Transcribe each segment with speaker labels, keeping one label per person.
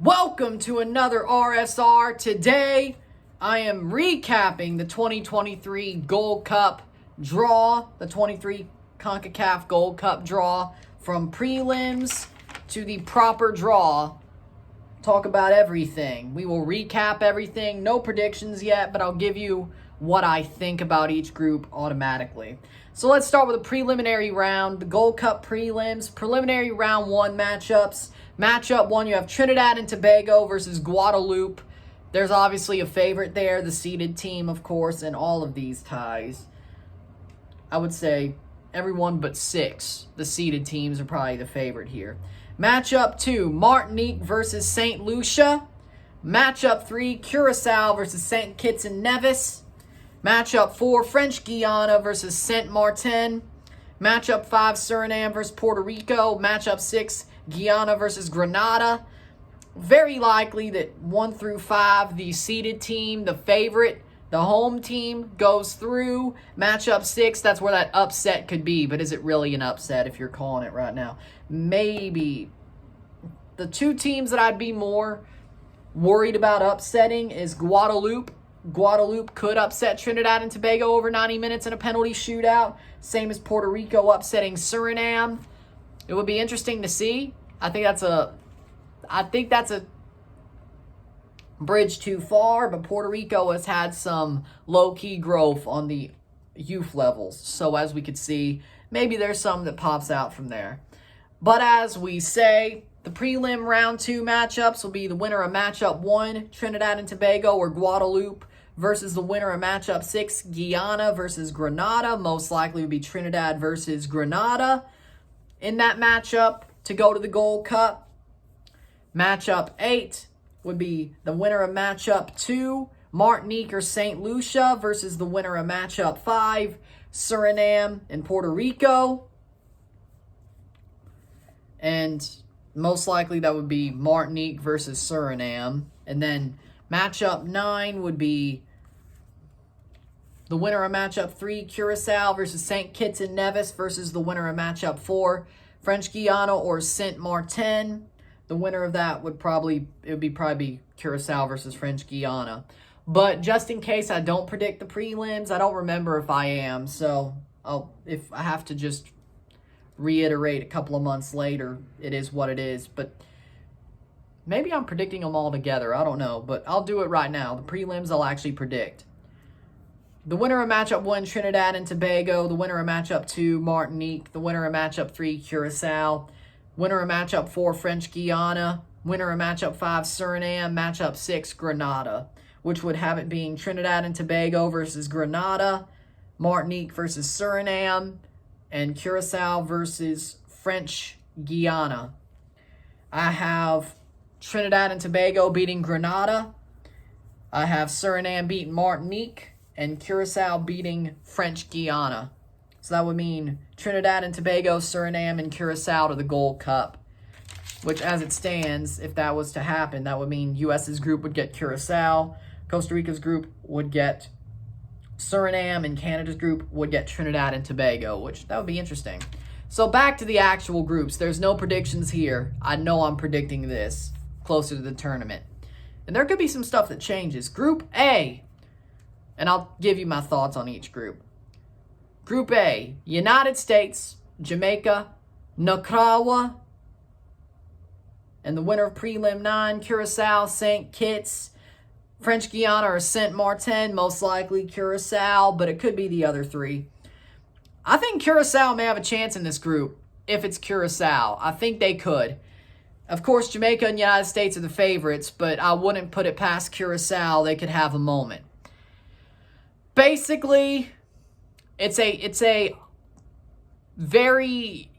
Speaker 1: Welcome to another RSR. Today, I am recapping the 2023 Gold Cup draw, the 23 CONCACAF Gold Cup draw, from prelims to the proper draw. Talk about everything. We will recap everything. No predictions yet, but I'll give you what I think about each group automatically. So let's start with a preliminary round, the Gold Cup prelims, preliminary round 1 matchups. Matchup 1, you have Trinidad and Tobago versus Guadeloupe. There's obviously a favorite there, the seeded team, of course, in all of these ties. I would say everyone but 6, the seeded teams, are probably the favorite here. Matchup 2, Martinique versus St. Lucia. Matchup 3, Curacao versus St. Kitts and Nevis. Matchup 4, French Guiana versus Saint Martin. Matchup 5, Suriname versus Puerto Rico. Matchup 6, Guyana versus Grenada. Very likely that 1 through 5, the seeded team, the favorite, the home team, goes through. Matchup 6, that's where that upset could be. But is it really an upset if you're calling it right now? Maybe. The 2 teams that I'd be more worried about upsetting is Guadeloupe. Guadeloupe could upset Trinidad and Tobago over 90 minutes in a penalty shootout. Same as Puerto Rico upsetting Suriname. It would be interesting to see. I think that's a bridge too far, but Puerto Rico has had some low-key growth on the youth levels. So as we could see, maybe there's some that pops out from there. But as we say, the prelim round 2 matchups will be the winner of matchup 1, Trinidad and Tobago, or Guadeloupe, versus the winner of matchup 6, Guyana versus Grenada. Most likely would be Trinidad versus Grenada in that matchup to go to the Gold Cup. Matchup 8 would be the winner of matchup 2, Martinique or St. Lucia, versus the winner of matchup 5, Suriname and Puerto Rico. And most likely that would be Martinique versus Suriname. And then matchup 9 would be the winner of matchup 3, Curacao versus St. Kitts and Nevis, versus the winner of matchup 4, French Guiana or Saint Martin. The winner of that would probably be Curacao versus French Guiana. But just in case I don't predict the prelims, I don't remember if I am. So if I have to just reiterate a couple of months later, it is what it is. But maybe I'm predicting them all together. I don't know. But I'll do it right now. The prelims I'll actually predict. The winner of matchup 1, Trinidad and Tobago. The winner of matchup 2, Martinique. The winner of matchup 3, Curacao. Winner of matchup 4, French Guiana. Winner of matchup 5, Suriname. Matchup 6, Grenada, which would have it being Trinidad and Tobago versus Grenada, Martinique versus Suriname, and Curacao versus French Guiana. I have Trinidad and Tobago beating Grenada. I have Suriname beating Martinique, and Curacao beating French Guiana. So that would mean Trinidad and Tobago, Suriname, and Curacao to the Gold Cup. Which, as it stands, if that was to happen, that would mean U.S.'s group would get Curacao, Costa Rica's group would get Suriname, and Canada's group would get Trinidad and Tobago, which that would be interesting. So back to the actual groups. There's no predictions here. I know I'm predicting this closer to the tournament. And there could be some stuff that changes. Group A, and I'll give you my thoughts on each group. Group A, United States, Jamaica, Nicaragua, and the winner of prelim 9, Curacao, St. Kitts, French Guiana, or Saint Martin. Most likely Curacao, but it could be the other 3. I think Curacao may have a chance in this group if it's Curacao. I think they could. Of course, Jamaica and United States are the favorites, but I wouldn't put it past Curacao. They could have a moment. Basically, it's a very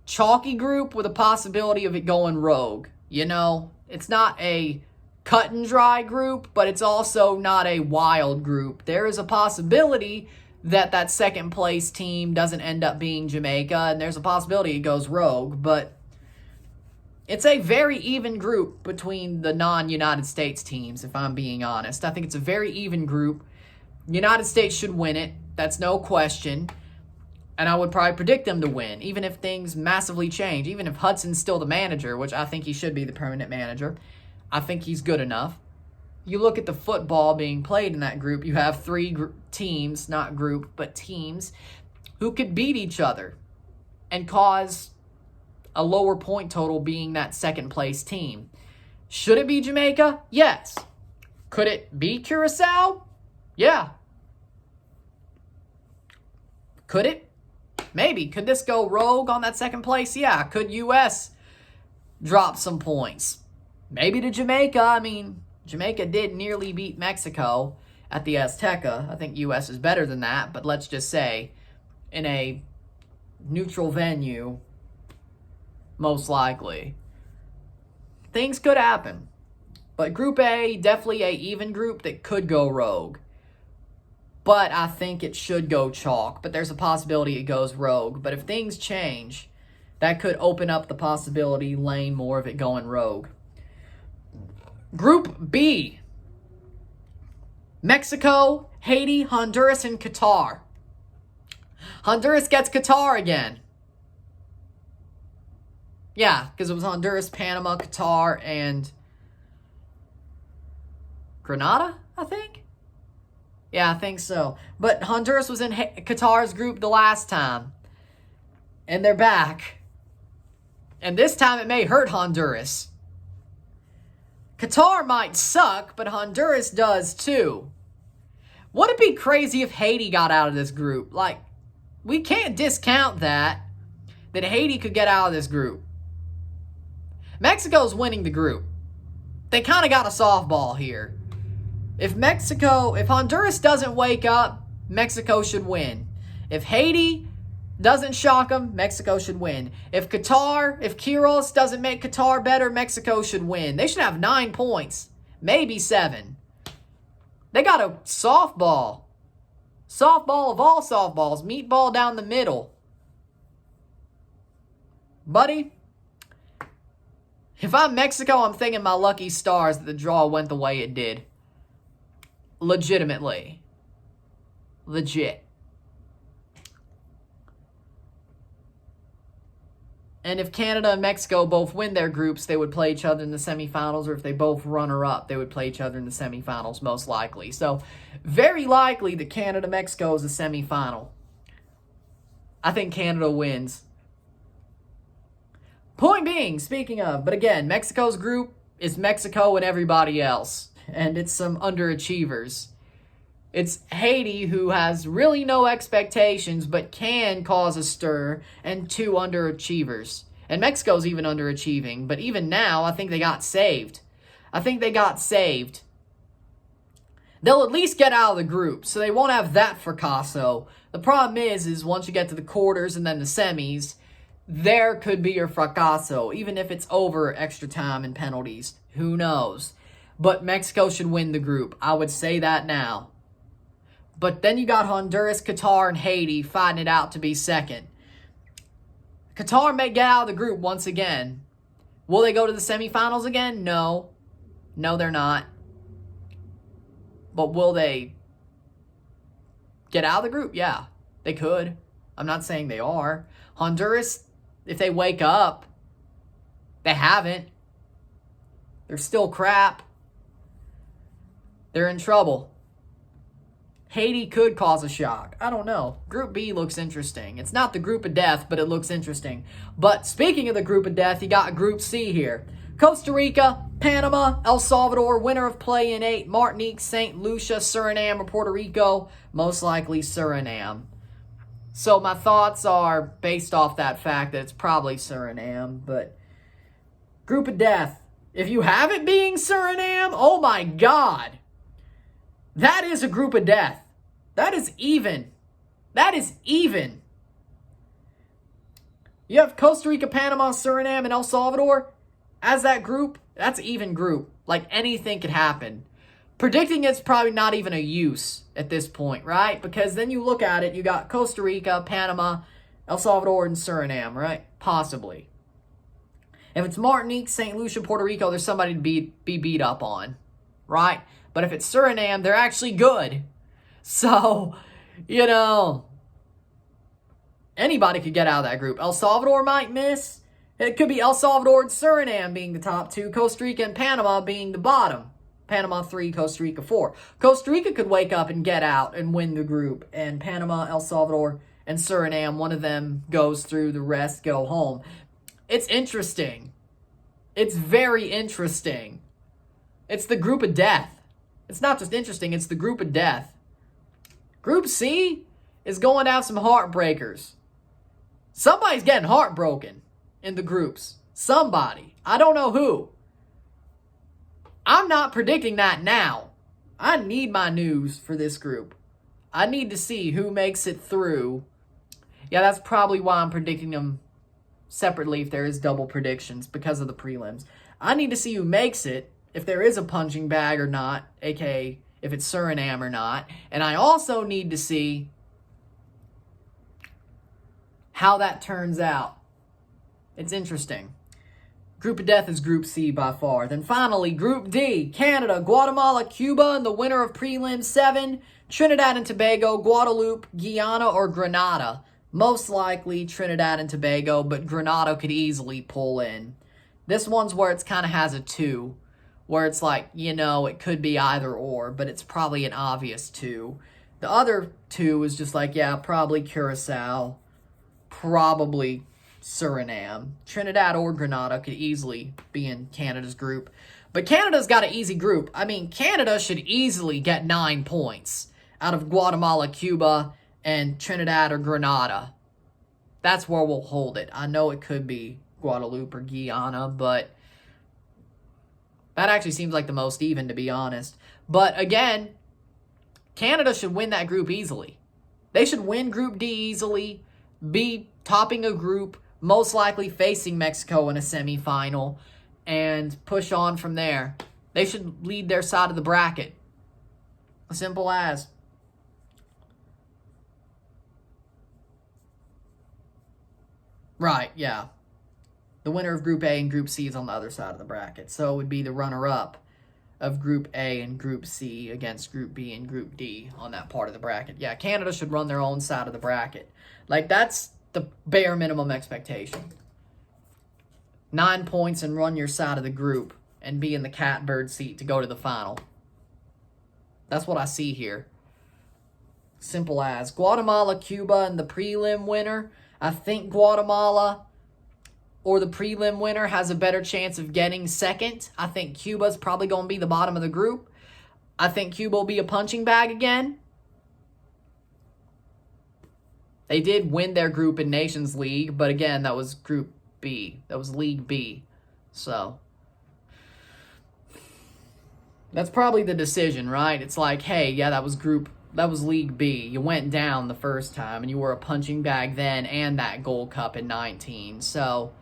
Speaker 1: chalky group with a possibility of it going rogue. You know, it's not a cut and dry group, but it's also not a wild group. There is a possibility that that second place team doesn't end up being Jamaica, and there's a possibility it goes rogue, but it's a very even group between the non-United States teams, if I'm being honest. I think it's a very even group. United States should win it. That's no question. And I would probably predict them to win, even if things massively change. Even if Hudson's still the manager, which I think he should be the permanent manager. I think he's good enough. You look at the football being played in that group, you have three teams, not group, but teams, who could beat each other and cause a lower point total being that second place team. Should it be Jamaica? Yes. Could it be Curacao? Yeah. Could it? Maybe. Could this go rogue on that second place? Yeah. Could U.S. drop some points? Maybe to Jamaica. I mean, Jamaica did nearly beat Mexico at the Azteca. I think U.S. is better than that, but let's just say in a neutral venue, most likely. Things could happen. But Group A, definitely a even group that could go rogue. But I think it should go chalk. But there's a possibility it goes rogue. But if things change, that could open up the possibility, lane more of it going rogue. Group B. Mexico, Haiti, Honduras, and Qatar. Honduras gets Qatar again. Yeah, because it was Honduras, Panama, Qatar, and Grenada, I think? Yeah, I think so. But Honduras was in Qatar's group the last time. And they're back. And this time it may hurt Honduras. Qatar might suck, but Honduras does too. Would it be crazy if Haiti got out of this group? Like, we can't discount that Haiti could get out of this group. Mexico's winning the group. They kind of got a softball here. If Honduras doesn't wake up, Mexico should win. If Haiti doesn't shock them, Mexico should win. If Quiros doesn't make Qatar better, Mexico should win. They should have 9 points, maybe 7. They got a softball. Softball of all softballs. Meatball down the middle. Buddy, if I'm Mexico, I'm thinking my lucky stars that the draw went the way it did. Legitimately. Legit. And if Canada and Mexico both win their groups, they would play each other in the semifinals, or if they both runner-up, they would play each other in the semifinals, most likely. So, very likely that Canada-Mexico is a semifinal. I think Canada wins. Point being, speaking of, but again, Mexico's group is Mexico and everybody else. And it's some underachievers. It's Haiti, who has really no expectations, but can cause a stir, and 2 underachievers. And Mexico's even underachieving, but even now, I think they got saved. They'll at least get out of the group, so they won't have that fracasso. The problem is once you get to the quarters and then the semis, there could be your fracasso, even if it's over extra time and penalties. Who knows? But Mexico should win the group. I would say that now. But then you got Honduras, Qatar, and Haiti fighting it out to be second. Qatar may get out of the group once again. Will they go to the semifinals again? No. No, they're not. But will they get out of the group? Yeah, they could. I'm not saying they are. Honduras, if they wake up, they haven't. They're still crap. They're in trouble. Haiti could cause a shock. I don't know. Group B looks interesting. It's not the group of death, but it looks interesting. But speaking of the group of death, you got Group C here. Costa Rica, Panama, El Salvador, winner of play-in 8, Martinique, St. Lucia, Suriname, or Puerto Rico. Most likely Suriname. So my thoughts are based off that fact that it's probably Suriname. But group of death. If you have it being Suriname, oh my God. That is a group of death. That is even. That is even. You have Costa Rica, Panama, Suriname, and El Salvador as that group. That's an even group. Like anything could happen. Predicting it's probably not even a use at this point, right? Because then you look at it, you got Costa Rica, Panama, El Salvador, and Suriname, right? Possibly. If it's Martinique, St. Lucia, Puerto Rico, there's somebody to be beat up on, right? But if it's Suriname, they're actually good. So, anybody could get out of that group. El Salvador might miss. It could be El Salvador and Suriname being the top two, Costa Rica and Panama being the bottom. Panama 3, Costa Rica 4. Costa Rica could wake up and get out and win the group, and Panama, El Salvador, and Suriname, one of them goes through, the rest go home. It's interesting. It's very interesting. It's the group of death. It's not just interesting, it's the group of death. Group C is going to have some heartbreakers. Somebody's getting heartbroken in the groups. Somebody. I don't know who. I'm not predicting that now. I need my news for this group. I need to see who makes it through. Yeah, that's probably why I'm predicting them separately if there is double predictions, because of the prelims. I need to see who makes it, if there is a punching bag or not, aka if it's Suriname or not. And I also need to see how that turns out. It's interesting. Group of death is Group C by far. Then finally, Group D, Canada, Guatemala, Cuba, and the winner of Prelim 7, Trinidad and Tobago, Guadeloupe, Guyana, or Grenada. Most likely Trinidad and Tobago, but Grenada could easily pull in. This one's where it's kind of has a 2, where it's like, you know, it could be either or, but it's probably an obvious 2. The other 2 is just like, yeah, probably Curacao, probably Suriname. Trinidad or Grenada could easily be in Canada's group. But Canada's got an easy group. I mean, Canada should easily get 9 points out of Guatemala, Cuba, and Trinidad or Grenada. That's where we'll hold it. I know it could be Guadeloupe or Guyana, but that actually seems like the most even, to be honest. But again, Canada should win that group easily. They should win Group D easily, be topping a group, most likely facing Mexico in a semifinal, and push on from there. They should lead their side of the bracket. Simple as. Right, yeah. The winner of Group A and Group C is on the other side of the bracket. So it would be the runner-up of Group A and Group C against Group B and Group D on that part of the bracket. Yeah, Canada should run their own side of the bracket. Like, that's the bare minimum expectation. 9 points and run your side of the group and be in the catbird seat to go to the final. That's what I see here. Simple as. Guatemala, Cuba, and the prelim winner. I think Guatemala or the prelim winner has a better chance of getting second. I think Cuba's probably going to be the bottom of the group. I think Cuba will be a punching bag again. They did win their group in Nations League, but again, that was Group B. That was League B. So that's probably the decision, right? It's like, hey, yeah, that was League B. You went down the first time, and you were a punching bag then and that Gold Cup in 19. So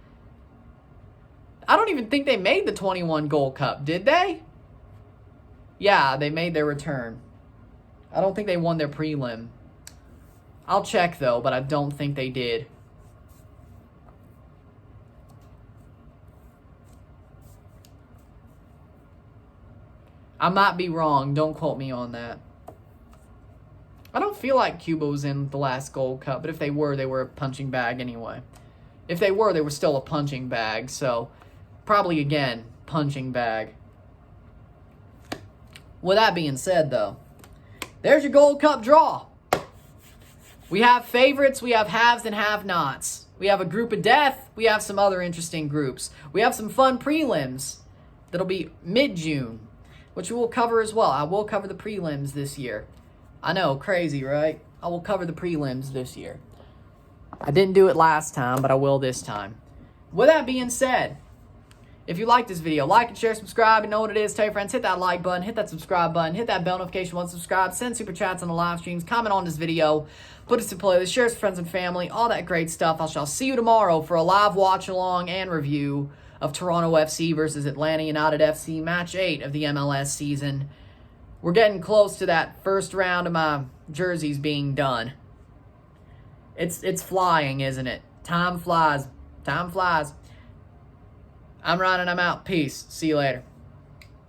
Speaker 1: I don't even think they made the 21 Gold Cup, did they? Yeah, they made their return. I don't think they won their prelim. I'll check, though, but I don't think they did. I might be wrong. Don't quote me on that. I don't feel like Cuba was in the last Gold Cup, but if they were a punching bag anyway. If they were still a punching bag, so probably, again, punching bag. With that being said, though, there's your Gold Cup draw. We have favorites, we have haves and have-nots. We have a group of death, we have some other interesting groups. We have some fun prelims that'll be mid-June, which we'll cover as well. I will cover the prelims this year. I know, crazy, right? I will cover the prelims this year. I didn't do it last time, but I will this time. With that being said, if you like this video, like and share, subscribe, and know what it is. Tell your friends, hit that like button, hit that subscribe button, hit that bell notification once subscribed, send super chats on the live streams, comment on this video, put us to playlist, share it with friends and family, all that great stuff. I shall see you tomorrow for a live watch along and review of Toronto FC versus Atlanta United FC, match 8 of the MLS season. We're getting close to that first round of my jerseys being done. It's flying, isn't it? Time flies. Time flies. I'm Ryan and I'm out. Peace. See you later.